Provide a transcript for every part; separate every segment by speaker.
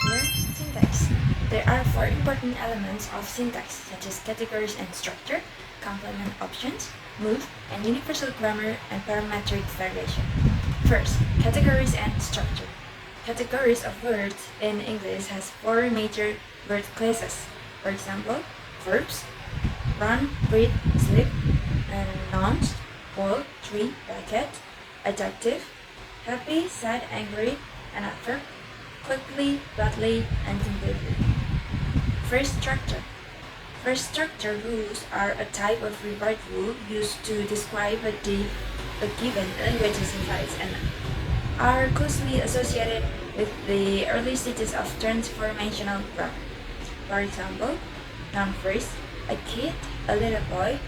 Speaker 1: Learn syntax. There are four important elements of syntax, such as categories and structure, complement options, move, and universal grammar and parametric variation. First, categories and structure. Categories of words in English has four major word classes. For example, verbs, run, breathe, sleep, and nouns, walk, tree, racket, adjective, happy, sad, angry, and adverb, quickly, badly, and completely. Phrase structure. Phrase structure rules are a type of rewrite rule used to describe a given language size and are closely associated with the early stages of transformational grammar. For example, noun phrase, a kid, a little boy,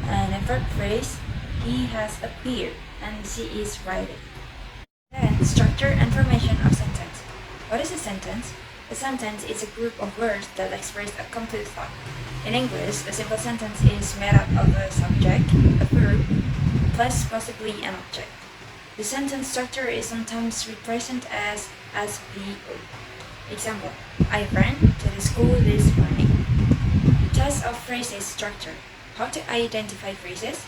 Speaker 1: and a verb phrase, he has a beard and she is writing. Then, structure and formation of sentence. What is a sentence? A sentence is a group of words that express a complete thought. In English, a simple sentence is made up of a subject, a verb, plus possibly an object. The sentence structure is sometimes represented as SVO. Example, I ran to the school this morning. Test of phrases structure. How to identify phrases?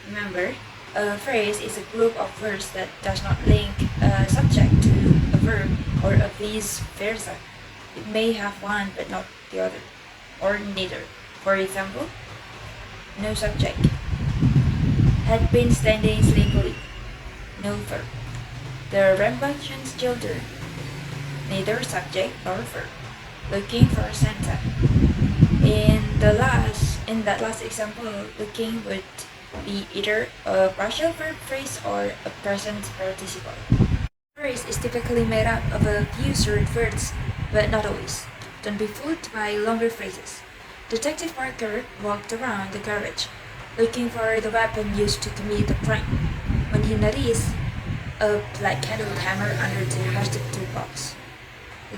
Speaker 1: Remember, a phrase is a group of words that does not link a subject to a verb or a vice versa. It may have one but not the other, or neither. For example, no subject. Had been standing sleepily. No verb. The rambunctious children. Neither subject nor verb. Looking for Santa. In that last example, looking would be either a partial verb phrase or a present participle. A phrase is typically made up of a few short words, but not always. Don't be fooled by longer phrases. Detective Parker walked around the garage, looking for the weapon used to commit the crime, when he noticed a black-handled hammer under the rusted toolbox.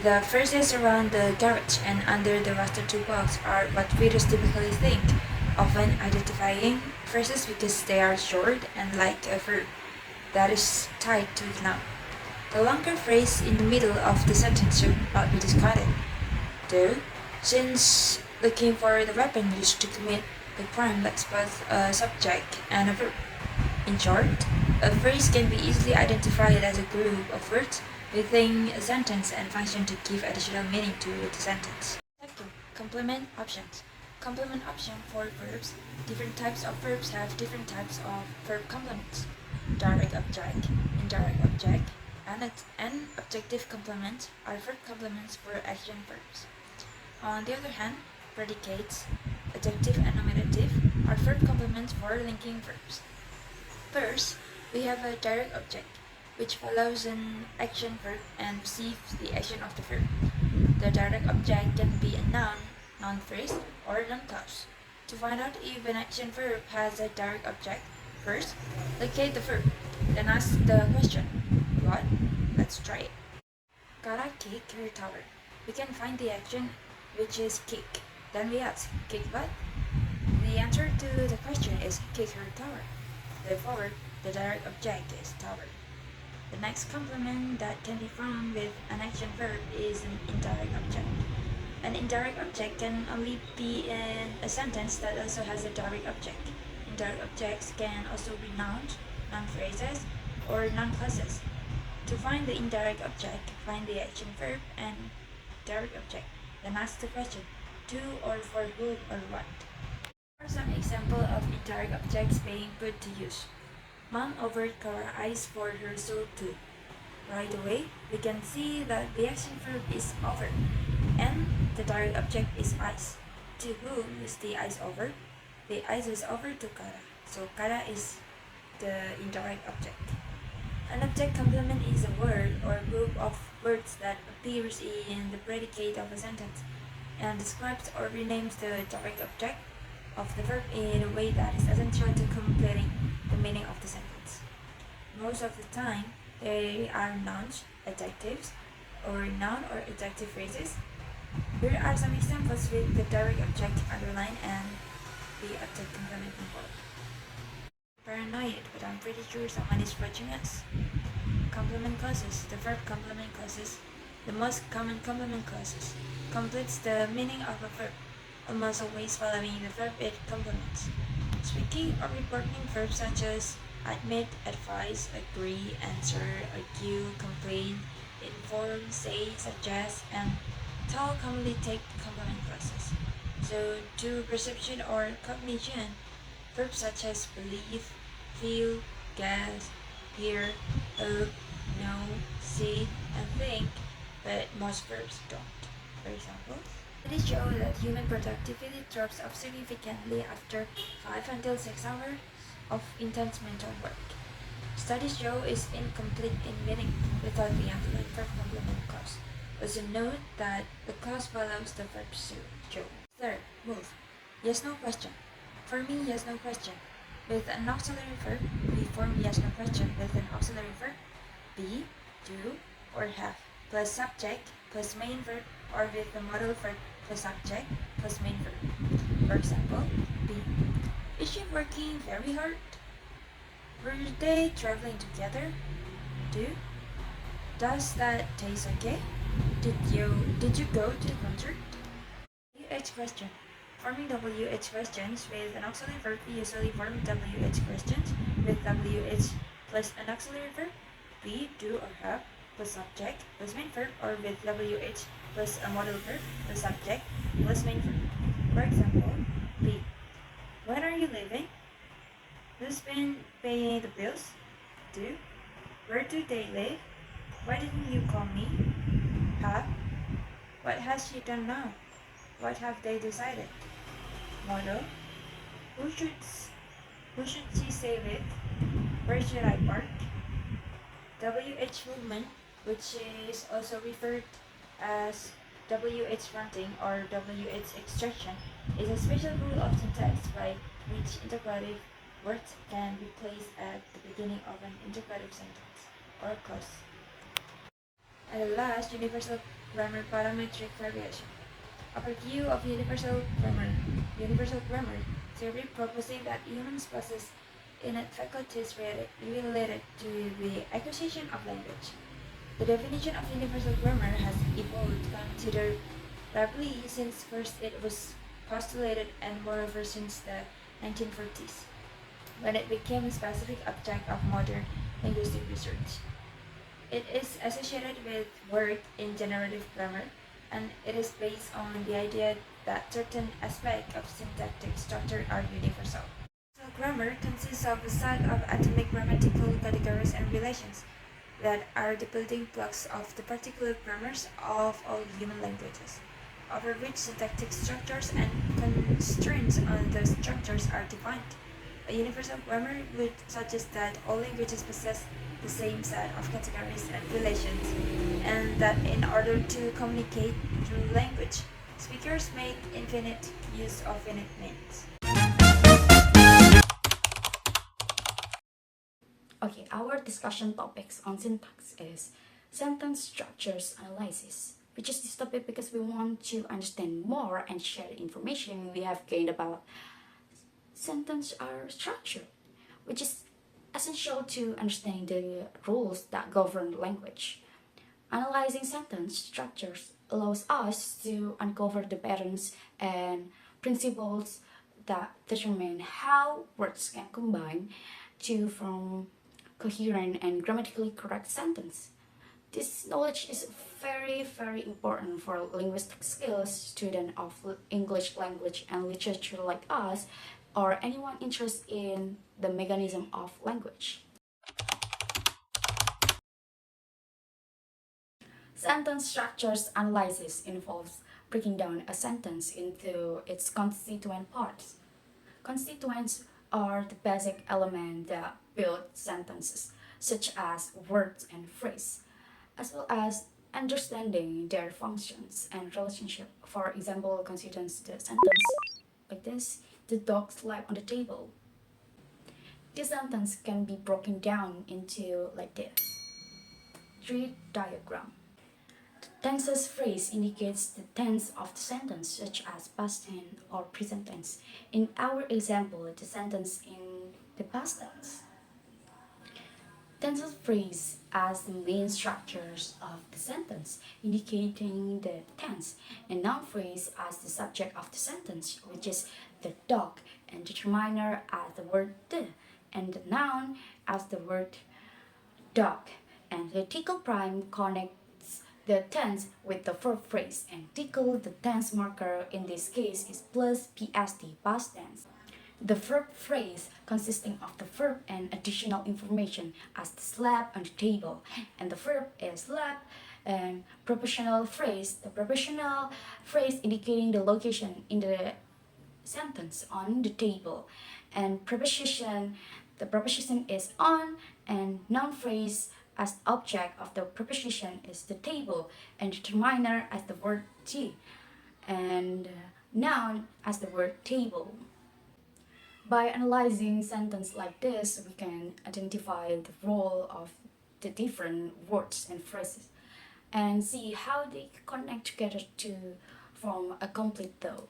Speaker 1: The phrases around the garage and under the rusted toolbox are what readers typically think, often identifying phrases because they are short and like a verb that is tied to the noun. The longer phrase in the middle of the sentence should not be discarded, though, since looking for the weapon used to commit the crime lacks both a subject and a verb. In short, a phrase can be easily identified as a group of words within a sentence and function to give additional meaning to the sentence. Second, complement options. Complement option for verbs. Different types of verbs have different types of verb complements. Direct object, indirect object, and objective complements are verb complements for action verbs. On the other hand, predicates, adjective and nominative are verb complements for linking verbs. First, we have a direct object, which follows an action verb and receives the action of the verb. The direct object can be a noun phrase, or a noun clause. To find out if an action verb has a direct object, first, locate the verb, then ask the question, what? Let's try it. Kara kick her tower. We can find the action, which is kick. Then we ask, kick what? The answer to the question is kick her tower. Therefore, the direct object is tower. The next complement that can be found with an action verb is an indirect object. An indirect object can only be in a sentence that also has a direct object. Indirect objects can also be nouns, noun phrases, or noun clauses. To find the indirect object, find the action verb and direct object. Then ask the question, to or for whom or what. Here are some examples of indirect objects being put to use. Mom offered Kara ice for her sore tooth. Right away, we can see that the action verb is offered, and the direct object is ice. To whom is the ice offered? The ice is offered to Kara, so Kara is the indirect object. An object complement is a word or group of words that appears in the predicate of a sentence and describes or renames the direct object of the verb in a way that is essential to completing the meaning of the sentence. Most of the time, they are nouns, adjectives, or noun or adjective phrases. Here are some examples with the direct object underlined and the object complement involved. Paranoid, but I'm pretty sure someone is watching us. Complement clauses. The verb complement clauses the most common complement clauses, completes the meaning of a verb, almost always following the verb it complements. Speaking or reporting verbs such as admit, advise, agree, answer, argue, complain, inform, say, suggest, and tell commonly take complement clauses. So, to perception or cognition, verbs such as believe, feel, guess, hear, hope, know, see, and think, but most verbs don't. For example, studies show that human productivity drops off significantly after 5 until 6 hours of intense mental work. Studies show is incomplete in meaning without the underlying verb complement clause. Also note that the clause follows the verb show. Third, move. Yes-no question. Forming yes-no question. With an auxiliary verb, we form yes-no question with an auxiliary verb be, do, or have, plus subject, plus main verb, or with the modal verb plus subject, plus main verb. For example, be. Is she working very hard? Were they traveling together? Do. Does that taste okay? Did you go to the concert? WH question. Forming WH questions with an auxiliary verb, we usually form WH questions with WH plus an auxiliary verb, be, do, or have, plus subject, plus main verb, or with WH plus a modal verb, plus subject, plus main verb. For example, be. When are you leaving? Who's been paying the bills? Do. Where do they live? Why didn't you call me? Have. What has she done now? What have they decided? Model. Who should she stay with? Where should I park? WH movement, which is also referred as WH fronting or WH extraction, is a special rule of syntax by which interrogative words can be placed at the beginning of an interrogative sentence or clause. And the last, universal grammar parametric variation. Overview of universal grammar. Universal grammar theory proposing that humans possess innate faculties related to the acquisition of language. The definition of universal grammar has evolved considerably since first it was postulated and moreover since the 1940s, when it became a specific object of modern linguistic research. It is associated with work in generative grammar, and it is based on the idea that certain aspects of syntactic structure are universal. So grammar consists of a set of atomic grammatical categories and relations that are the building blocks of the particular grammars of all human languages, over which syntactic structures and constraints on those structures are defined. A universal grammar would suggest that all languages possess the same set of categories and relations, and that in order to communicate through language, speakers make infinite use of finite means.
Speaker 2: Okay, our discussion topics on syntax is sentence structures analysis. We choose this topic because we want to understand more and share the information we have gained about sentence structure, which is essential to understanding the rules that govern language. Analyzing sentence structures allows us to uncover the patterns and principles that determine how words can combine to form coherent and grammatically correct sentence. This knowledge is very, very important for linguistic skills students of English language and literature like us, or anyone interested in the mechanism of language. Sentence structures analysis involves breaking down a sentence into its constituent parts. Constituents are the basic elements that build sentences, such as words and phrase, as well as understanding their functions and relationship. For example, constituents the sentence like this: the dog slept on the table. This sentence can be broken down into like this: tree diagram. The tenses phrase indicates the tense of the sentence, such as past tense or present tense. In our example, the sentence in the past tense. Tensile phrase as the main structures of the sentence, indicating the tense, and noun phrase as the subject of the sentence, which is the dog, and determiner as the word the, and the noun as the word dog. And the article prime connects the tense with the verb phrase, and tickle, the tense marker in this case, is plus PST, past tense. The verb phrase consisting of the verb and additional information as the slap on the table, and the verb is slap, and prepositional phrase, the prepositional phrase indicating the location in the sentence on the table, and preposition, the preposition is on, and noun phrase as the object of the preposition is the table, and determiner as the word T, and noun as the word table. By analyzing sentence like this, we can identify the role of the different words and phrases and see how they connect together to form a complete whole.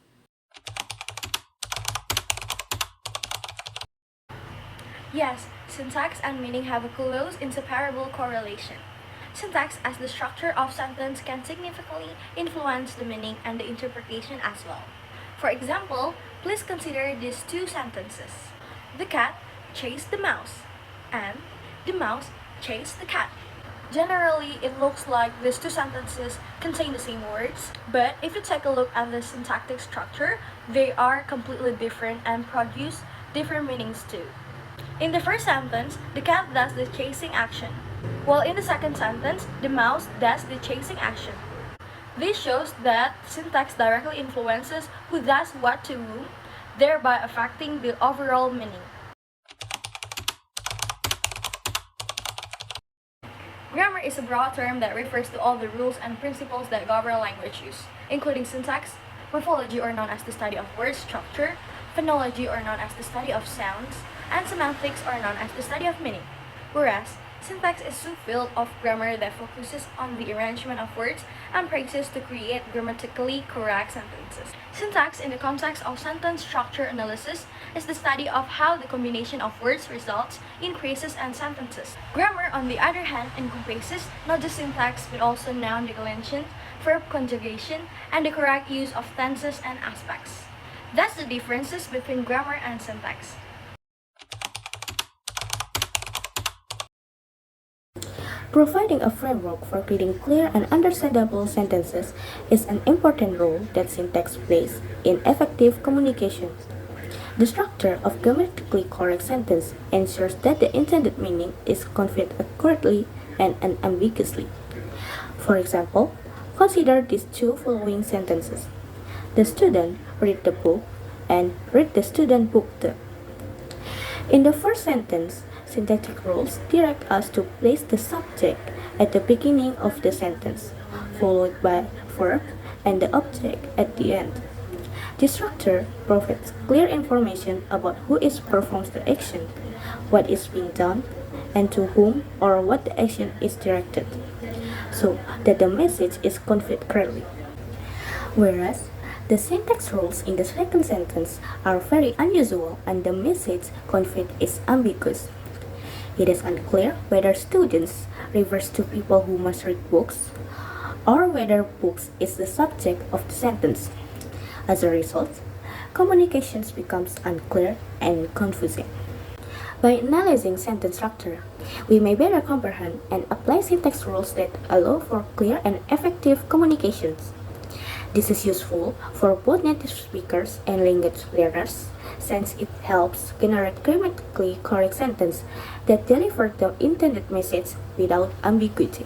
Speaker 1: Yes, syntax and meaning have a close, inseparable correlation. Syntax as the structure of sentence can significantly influence the meaning and the interpretation as well. For example, please consider these two sentences. The cat chased the mouse, and the mouse chased the cat. Generally, it looks like these two sentences contain the same words, but if you take a look at the syntactic structure, they are completely different and produce different meanings too. In the first sentence, the cat does the chasing action, while in the second sentence, the mouse does the chasing action. This shows that syntax directly influences who does what to whom, thereby affecting the overall meaning. Grammar is a broad term that refers to all the rules and principles that govern language use, including syntax, morphology or known as the study of word structure, phonology or known as the study of sounds, and semantics or known as the study of meaning. Whereas, syntax is a field of grammar that focuses on the arrangement of words and phrases to create grammatically correct sentences. Syntax in the context of sentence structure analysis is the study of how the combination of words results in phrases and sentences. Grammar, on the other hand, encompasses not just syntax but also noun declension, verb conjugation, and the correct use of tenses and aspects. That's the differences between grammar and syntax.
Speaker 3: Providing a framework for creating clear and understandable sentences is an important role that syntax plays in effective communication. The structure of grammatically correct sentence ensures that the intended meaning is conveyed accurately and unambiguously. For example, consider these two following sentences. The student read the book and read the student book the. In the first sentence, syntactic rules direct us to place the subject at the beginning of the sentence, followed by verb and the object at the end. This structure provides clear information about who is performs the action, what is being done, and to whom or what the action is directed, so that the message is conveyed clearly. Whereas, the syntax rules in the second sentence are very unusual and the message conveyed is ambiguous. It is unclear whether students refers to people who must read books or whether books is the subject of the sentence. As a result, communications becomes unclear and confusing. By analyzing sentence structure, we may better comprehend and apply syntax rules that allow for clear and effective communications. This is useful for both native speakers and language learners, since it helps generate grammatically correct sentences that deliver the intended message without ambiguity.